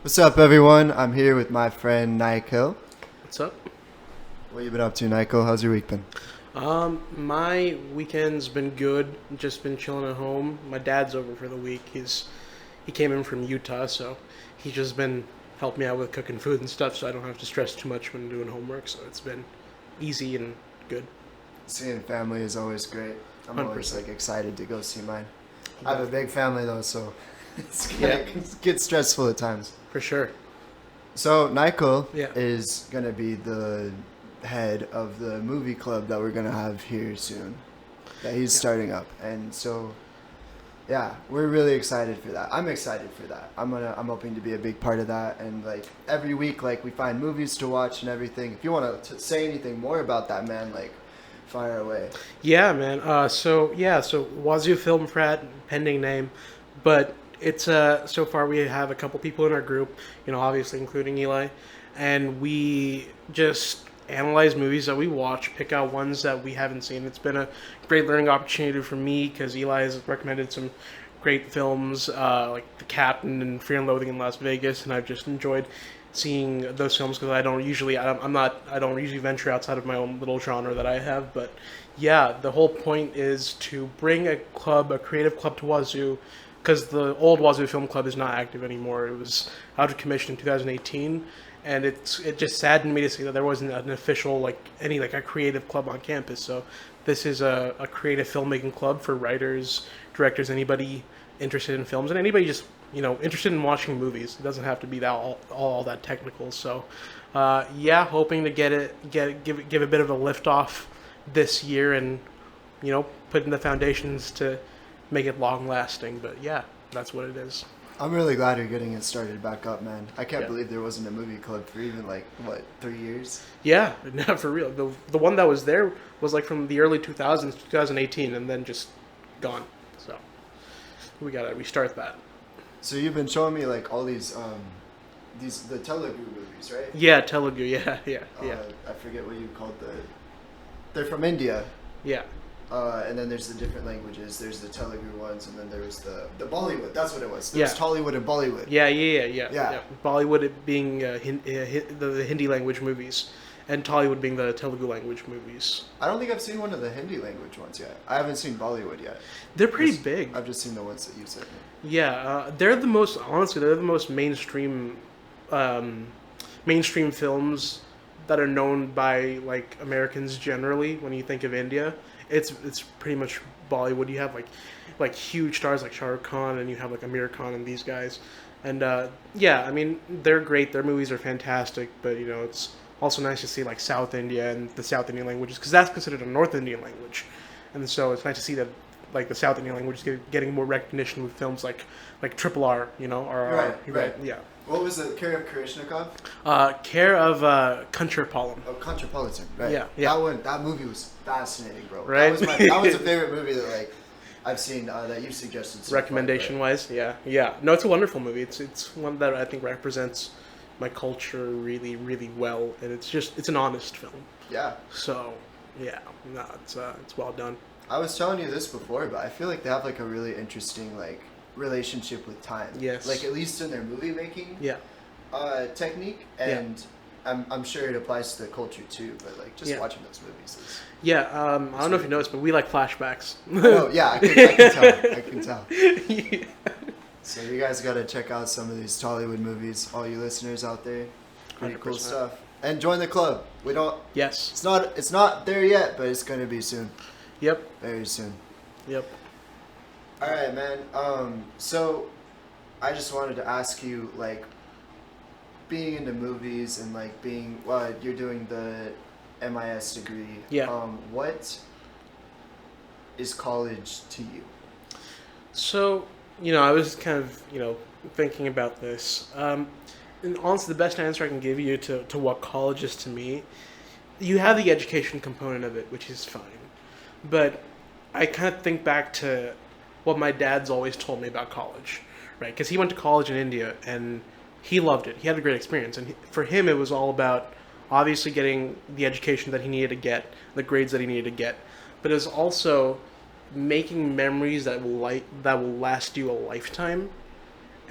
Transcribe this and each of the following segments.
What's up, everyone? I'm here with my friend Nikhil. What's up? What you been up to, Nikhil? How's your week been? My weekend's been good. Just been chilling at home. My dad's over for the week. He came in from Utah, so he's just been helping me out with cooking food and stuff, so I don't have to stress too much when doing homework. So it's been easy and good. Seeing family is always great. I'm always 100%. excited to go see mine. I have a big family though, so it gets stressful at times. For sure. So Nikhil Yeah. is gonna be the head of the movie club that we're gonna have here soon. That he's starting up, and so yeah, we're really excited for that. I'm excited for that. I'm hoping to be a big part of that, and every week, we find movies to watch and everything. If you want to say anything more about that, man, fire away. Yeah, man. So Wazoo Film Frat, pending name, but it's so far we have a couple people in our group, obviously including Eli, and we just analyze movies that we watch, pick out ones that we haven't seen. It's been a great learning opportunity for me because Eli has recommended some great films like The Captain and Fear and Loathing in Las Vegas, and I've just enjoyed seeing those films because I don't usually venture outside of my own little genre that I have. But yeah, the whole point is to bring a creative club to Wazoo, because the old Wazoo Film Club is not active anymore. It was out of commission in 2018, and it just saddened me to see that there wasn't an official a creative club on campus. So this is a creative filmmaking club for writers, directors, anybody interested in films, and anybody just interested in watching movies. It doesn't have to be that all that technical. So hoping to give a bit of a lift off this year, and put in the foundations to make it long lasting. But yeah, that's what it is. I'm really glad you're getting it started back up, man. I can't Yeah. believe there wasn't a movie club for even 3 years. Yeah, no, for real. The one that was there was from the early 2000s, 2018, and then just gone. So we gotta restart that. So you've been showing me all these the Telugu movies, right? Yeah, Telugu. Yeah. I forget what you called they're from India. Yeah. And then there's the different languages. There's the Telugu ones, and then there was the Bollywood. That's what it was. There was Tollywood and Bollywood. Yeah. Bollywood being the Hindi language movies, and Tollywood being the Telugu language movies. I don't think I've seen one of the Hindi language ones yet. I haven't seen Bollywood yet. They're pretty big. I've just seen the ones that you sent me. Yeah, they're the most mainstream films that are known by Americans generally. When you think of India, it's pretty much Bollywood. You have like huge stars like Shah Rukh Khan, and you have Amir Khan and these guys. And I mean, they're great. Their movies are fantastic. But it's also nice to see South India and the South Indian languages, because that's considered a North Indian language. And so it's nice to see that the South Indian language is getting more recognition with films like Triple R, Right. Yeah. What was it? Care of Karishnikov? Care of Contrapolam. Oh, Contrapolitan. Right. Yeah. That movie was fascinating, bro. Right. That was a favorite movie that I've seen that you suggested. So Recommendation wise, yeah. No, it's a wonderful movie. It's one that I think represents my culture really, really well, and it's an honest film. Yeah. So, yeah, no, it's well done. I was telling you this before, but I feel like they have a really interesting relationship with time. Yes. At least in their movie making. Yeah. Technique, and I'm sure it applies to the culture too. But watching those movies is. Yeah. I don't know if you noticed, but we like flashbacks. Oh yeah, I can tell. I can tell. Yeah. So you guys got to check out some of these Tollywood movies, all you listeners out there. Pretty cool 100%. stuff. And join the club. We don't. Yes. It's not there yet, but it's gonna be soon. Yep. Very soon. Yep. All right, man. So I just wanted to ask you, being into movies and being you're doing the MIS degree. Yeah. What is college to you? So, I was kind of, thinking about this. And honestly, the best answer I can give you to what college is to me, you have the education component of it, which is fine. But I kind of think back to what my dad's always told me about college, right? Because he went to college in India, and he loved it. He had a great experience. And for him, it was all about obviously getting the education that he needed to get, the grades that he needed to get. But it was also making memories that will last you a lifetime,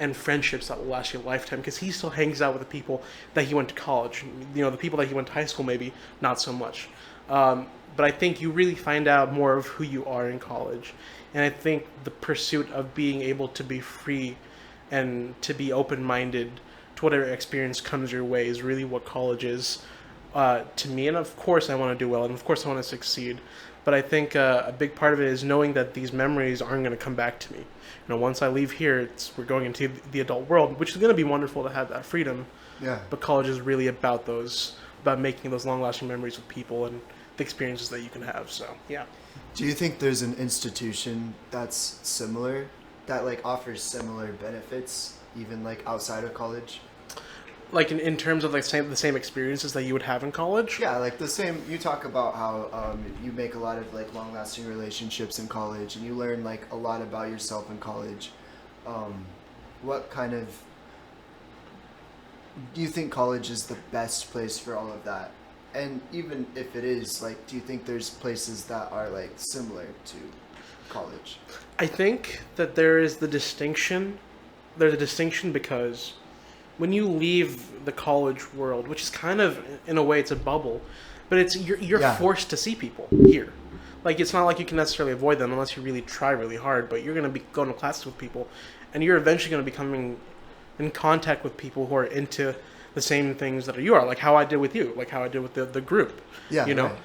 and friendships that will last you a lifetime, because he still hangs out with the people that he went to college. You know, the people that he went to high school, maybe not so much. But I think you really find out more of who you are in college. And I think the pursuit of being able to be free and to be open-minded to whatever experience comes your way is really what college is to me. And of course I want to do well, and of course I want to succeed. But I think a big part of it is knowing that these memories aren't going to come back to me. You know, once I leave here, we're going into the adult world, which is going to be wonderful to have that freedom. Yeah. But college is really about making those long-lasting memories with people and the experiences that you can have. So, yeah. Do you think there's an institution that's similar, that like offers similar benefits, even like outside of college? Like in terms of like the same experiences that you would have in college? Yeah, like the same. You talk about how you make a lot of like long-lasting relationships in college, and you learn like a lot about yourself in college. What kind of do you think college is the best place for all of that? And even if it is, like, do you think there's places that are like similar to college? I think that there's a distinction because when you leave the college world, which is kind of, in a way, it's a bubble, but you're forced to see people here. Like, it's not like you can necessarily avoid them unless you really try really hard, but you're going to be going to classes with people, and you're eventually going to be coming in contact with people who are into the same things that you are, like how I did with you, like how I did with the group. Yeah, you know? Right.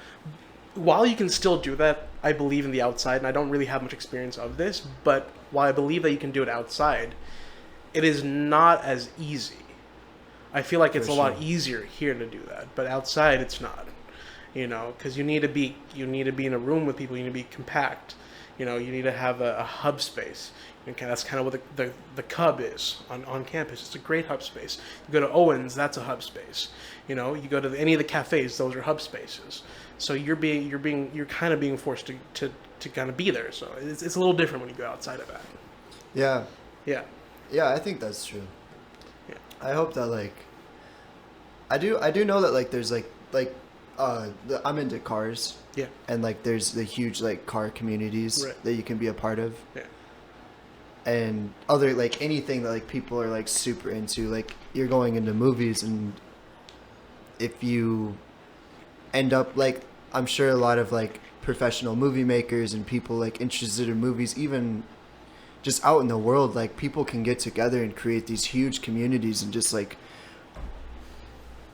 While you can still do that, I believe in the outside, and I don't really have much experience of this, but while I believe that you can do it outside, it is not as easy. I feel like it's a lot easier here to do that, but outside it's not. You know, because you need to be in a room with people. You need to be compact. You know, you need to have a hub space. Okay, that's kind of what the Cub is on campus. It's a great hub space. You go to Owens, that's a hub space. You know, you go to any of the cafes, those are hub spaces. So you're kind of being forced to kind of be there. So it's a little different when you go outside of that. Yeah. Yeah. Yeah, I think that's true. Yeah. I hope that like I do know that like there's I'm into cars. Yeah. And like there's the huge like car communities that you can be a part of. Yeah. And other like anything that like people are like super into, like you're going into movies, and if you end up like, I'm sure a lot of like professional movie makers and people like interested in movies, even just out in the world, like people can get together and create these huge communities and just like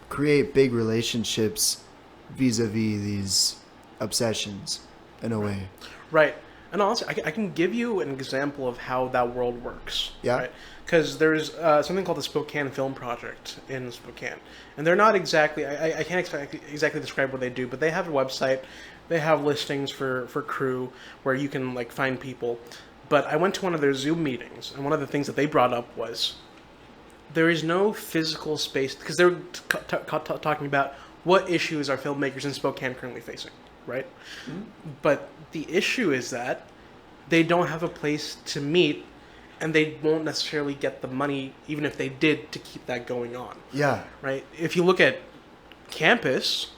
create big relationships vis-a-vis these obsessions in a way. Right. And honestly, I can give you an example of how that world works. Yeah. Right? Because there's something called the Spokane Film Project in Spokane. And they're not exactly, I can't exactly describe what they do, but they have a website. They have listings for crew where you can like find people. But I went to one of their Zoom meetings, and one of the things that they brought up was there is no physical space, because they were talking about what issues are filmmakers in Spokane currently facing, right? Mm-hmm. But the issue is that they don't have a place to meet, and they won't necessarily get the money, even if they did, to keep that going on. Yeah. Right? If you look at campus,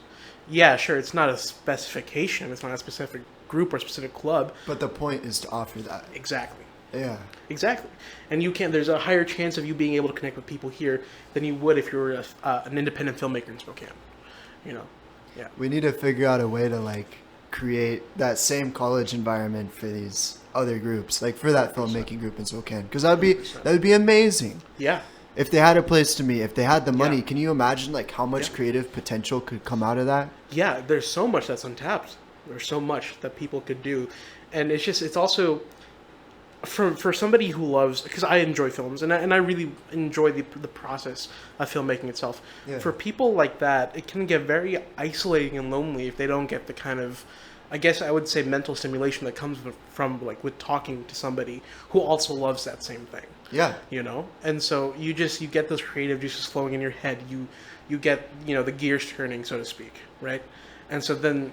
yeah, sure, it's not a specification, it's not a specific group or specific club. But the point is to offer that. Exactly. Yeah. Exactly. And there's a higher chance of you being able to connect with people here than you would if you were an independent filmmaker in Spokane. You know? Yeah. We need to figure out a way to like create that same college environment for these other groups, like for that filmmaking group in Spokane, because that would be amazing. Yeah. If they had a place to meet, if they had the money, can you imagine like how much creative potential could come out of that? Yeah, there's so much that's untapped. There's so much that people could do, and it's also for somebody who loves, because I enjoy films and I really enjoy the process of filmmaking itself. Yeah. For people like that, it can get very isolating and lonely if they don't get the kind of, I guess I would say, mental stimulation that comes from like with talking to somebody who also loves that same thing. Yeah. You know? And so you get those creative juices flowing in your head. You get, the gears turning, so to speak, right? And so then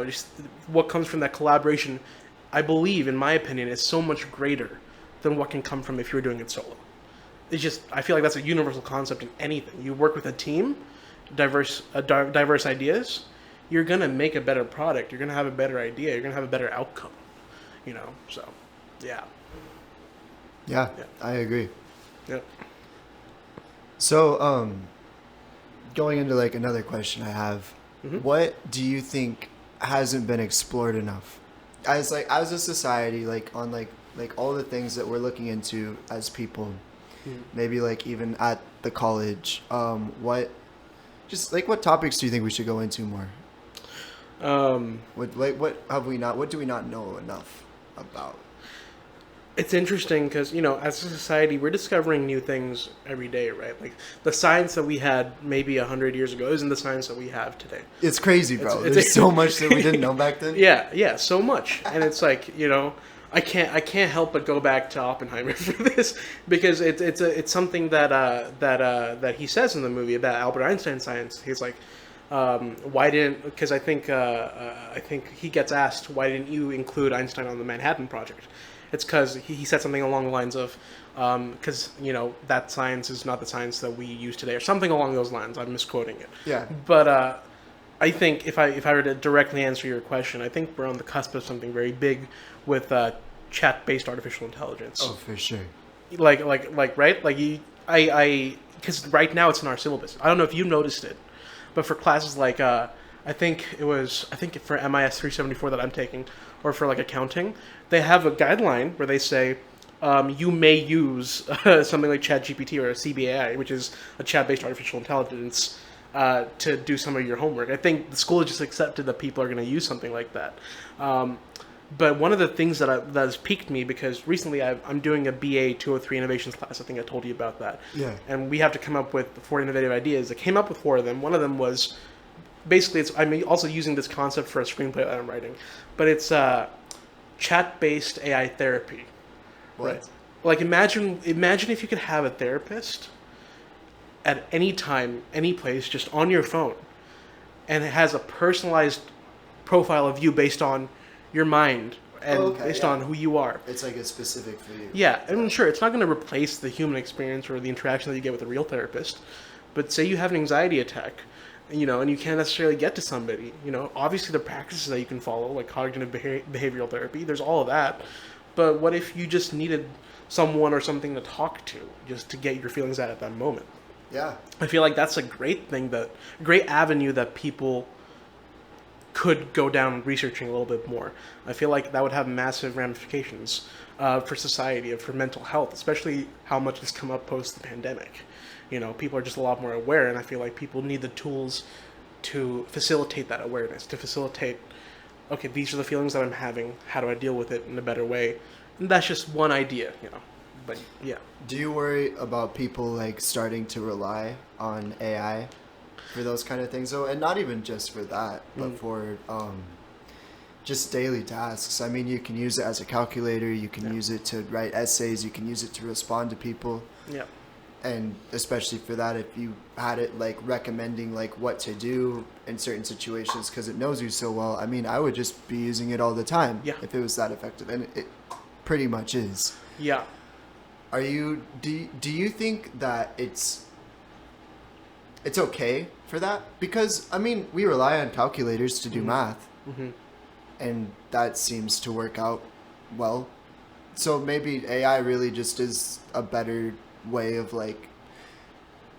just what comes from that collaboration, I believe, in my opinion, is so much greater than what can come from if you're doing it solo. I feel like that's a universal concept in anything. You work with a team, diverse ideas, you're going to make a better product. You're going to have a better idea. You're going to have a better outcome, so, yeah. Yeah, I agree. Yep. So, going into like another question I have, what do you think hasn't been explored enough as a society, like on like all the things that we're looking into as people, maybe like even at the college, what topics do you think we should go into more? What do we not know enough about? It's interesting because, as a society, we're discovering new things every day, right? Like, the science that we had maybe 100 years ago isn't the science that we have today. It's crazy, bro. There's so much that we didn't know back then. Yeah, so much. And it's like, I can't help but go back to Oppenheimer for this, because it's something that he says in the movie about Albert Einstein's science. He's like, because I think he gets asked, why didn't you include Einstein on the Manhattan Project? It's because he said something along the lines of, because, that science is not the science that we use today, or something along those lines. I'm misquoting it. Yeah. But I think if I were to directly answer your question, I think we're on the cusp of something very big with chat-based artificial intelligence. Oh, for sure. Right? Because right now it's in our syllabus. I don't know if you noticed it, but for classes like, I think for MIS 374 that I'm taking, or for like accounting, they have a guideline where they say you may use something like ChatGPT or a CBAI, which is a chat-based artificial intelligence, to do some of your homework. I think the school has just accepted that people are going to use something like that. But one of the things that has piqued me, because recently I'm doing a BA 203 innovations class. I think I told you about that. Yeah. And we have to come up with 4 innovative ideas. I came up with 4 of them. One of them was, basically, I'm also using this concept for a screenplay that I'm writing, but it's chat-based AI therapy. What? Right? Like, imagine if you could have a therapist at any time, any place, just on your phone, and it has a personalized profile of you based on your mind and based on who you are. It's like it's specific for you. Yeah, and sure, it's not going to replace the human experience or the interaction that you get with a real therapist, but say you have an anxiety attack, and you can't necessarily get to somebody. Obviously there are practices that you can follow, like cognitive behavioral therapy. There's all of that. But what if you just needed someone or something to talk to, just to get your feelings out at that moment? Yeah. I feel like that's a great avenue that people could go down researching a little bit more. I feel like that would have massive ramifications for society and for mental health, especially how much has come up post the pandemic. People are just a lot more aware, and I feel like people need the tools to facilitate that awareness, to facilitate, okay, these are the feelings that I'm having, how do I deal with it in a better way? And that's just one idea, but yeah. Do you worry about people like starting to rely on AI for those kind of things though? And not even just for that, but for just daily tasks. I mean, you can use it as a calculator, you can use it to write essays, you can use it to respond to people. Yeah. And especially for that, if you had it like recommending like what to do in certain situations because it knows you so well, I mean, I would just be using it all the time if it was that effective, and it pretty much is. Yeah. Do you think that it's okay for that? Because I mean, we rely on calculators to do math, and that seems to work out well. So maybe AI really just is a better way of like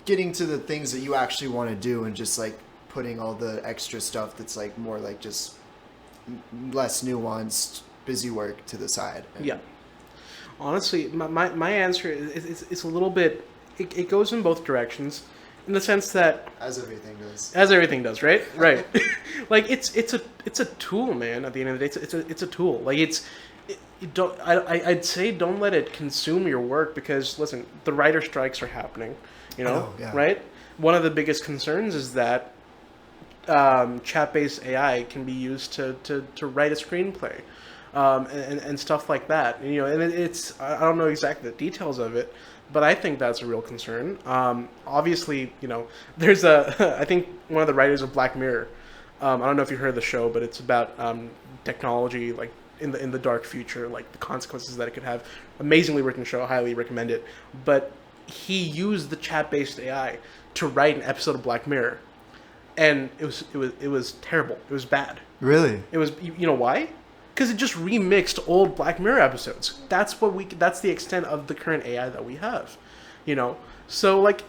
getting to the things that you actually want to do, and just like putting all the extra stuff that's like more like just less nuanced busy work to the side. Yeah. Honestly, my answer is a little bit, it goes in both directions, in the sense that as everything does, right? Right. Like it's a tool, man. At the end of the day, it's a tool. Like I'd say don't let it consume your work, because listen, the writer strikes are happening, right? One of the biggest concerns is that chat-based AI can be used to write a screenplay, and stuff like that. And it's, I don't know exactly the details of it, but I think that's a real concern. Obviously, there's I think one of the writers of Black Mirror, I don't know if you heard of the show, but it's about technology, like in the dark future, like the consequences that it could have. Amazingly written show, highly recommend it. But he used the chat-based AI to write an episode of Black Mirror, and it was terrible. It was bad. Really? It was. You know why? Because it just remixed old Black Mirror episodes. That's the extent of the current AI that we have. you know. So like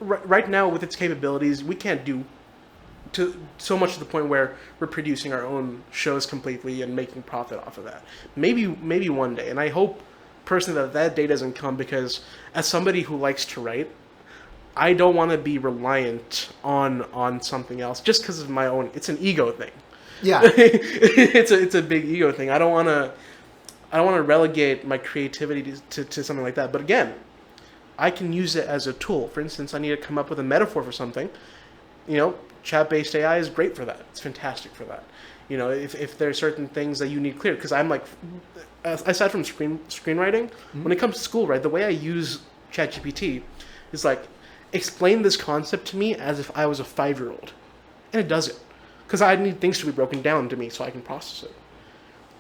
Right. right now with its capabilities, we can't do to so much to the point where we're producing our own shows completely and making profit off of that. Maybe one day, and I hope personally that day doesn't come, because as somebody who likes to write, I don't want to be reliant on something else just because of my own. It's an ego thing. Yeah. it's a big ego thing. I don't want to relegate my creativity to something like that. But again, I can use it as a tool. For instance, I need to come up with a metaphor for something. You know, chat-based AI is great for that. It's fantastic for that. You know, if there are certain things that you need clear, because I'm like, aside from screenwriting, when it comes to school, right, the way I use ChatGPT is like, explain this concept to me as if I was a 5-year-old, and it does it, because I need things to be broken down to me so I can process it.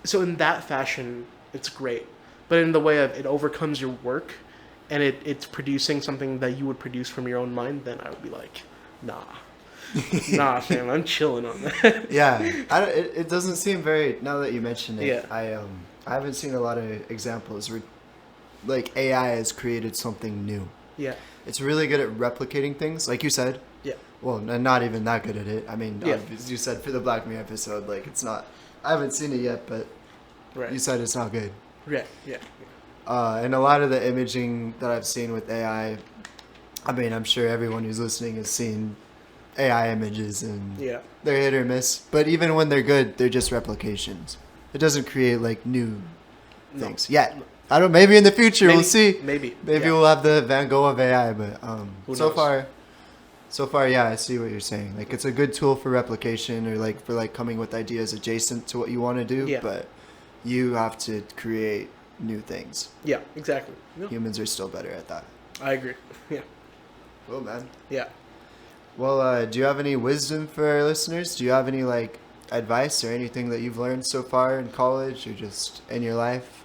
So in that fashion, it's great. But in the way of it overcomes your work, and it's producing something that you would produce from your own mind, then I would be like, nah. Nah, fam, I'm chilling on that. Yeah, it doesn't seem very. Now that you mention it, Yeah. I haven't seen a lot of examples where like AI has created something new. Yeah. It's really good at replicating things, like you said. Yeah. Well, not even that good at it. I mean, Yeah. as you said for the Black Mirror episode, like it's not. I haven't seen it yet, but Right. you said it's not good. Yeah. Yeah. And a lot of the imaging that I've seen with AI, I mean, I'm sure everyone who's listening has seen AI images, and Yeah. they're hit or miss. But even when they're good, they're just replications. It doesn't create like new things yet. I don't. Maybe in the future we'll see. Maybe. Maybe Yeah. we'll have the Van Gogh of AI. But Who so knows? far, yeah, I see what you're saying. Like it's a good tool for replication, or like for like coming with ideas adjacent to what you want to do. Yeah. But you have to create new things. Yeah. Exactly. No, Humans are still better at that. I agree. Yeah. Well, man. Yeah. Well, do you have any wisdom for our listeners? Do you have any like advice or anything that you've learned so far in college or just in your life?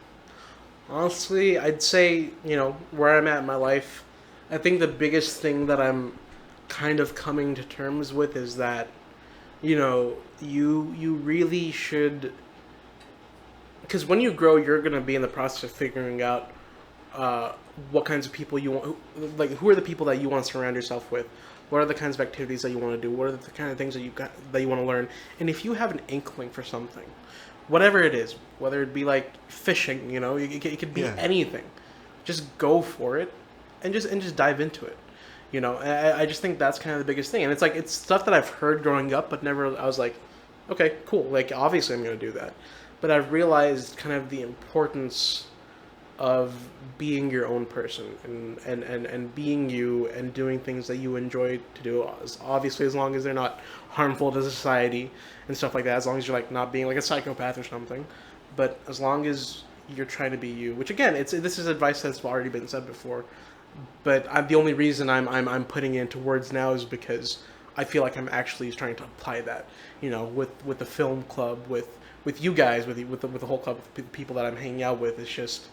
Honestly, I'd say, you know, where I'm at in my life, I think the biggest thing that I'm kind of coming to terms with is that, you know, you really should, because when you grow, you're going to be in the process of figuring out what kinds of people you want, like who are the people that you want to surround yourself with. What are the kinds of activities that you want to do? What are the kind of things that you want to learn? And if you have an inkling for something, whatever it is, whether it be like fishing, you know, it could be anything. Just go for it, and just dive into it. You know, I just think that's kind of the biggest thing. And it's like, it's stuff that I've heard growing up, but never, I was like, okay, cool. Like, obviously I'm going to do that. But I've realized kind of the importance of being your own person and being you and doing things that you enjoy to do, obviously as long as they're not harmful to society and stuff like that, as long as you're like not being like a psychopath or something, but as long as you're trying to be you, which again, this is advice that's already been said before, but the only reason I'm putting it into words now is because I feel like I'm actually trying to apply that, you know, with the film club, with you guys, with the whole club, with the people that I'm hanging out with. It's just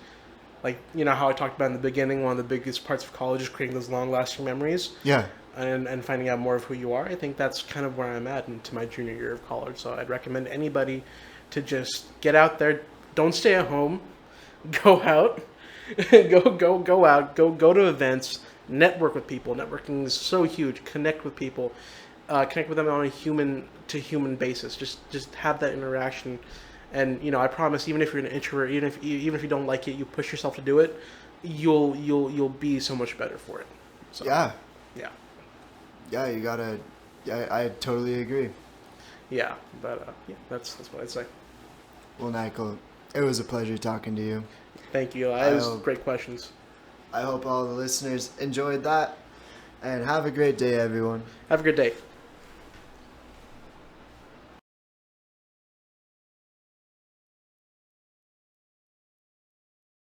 like, you know how I talked about in the beginning, one of the biggest parts of college is creating those long-lasting memories. Yeah. And finding out more of who you are. I think that's kind of where I'm at into my junior year of college. So I'd recommend anybody to just get out there. Don't stay at home. Go out. go out. Go to events. Network with people. Networking is so huge. Connect with people. Connect with them on a human-to-human basis. Just have that interaction. And, you know, I promise, even if you're an introvert, even if you don't like it, you push yourself to do it, you'll be so much better for it. So, Yeah. Yeah. You gotta. Yeah, I totally agree. Yeah, but yeah, that's what I'd say. Well, Nikhil, it was a pleasure talking to you. Thank you. It was great questions. I hope all the listeners enjoyed that, and have a great day, everyone. Have a good day.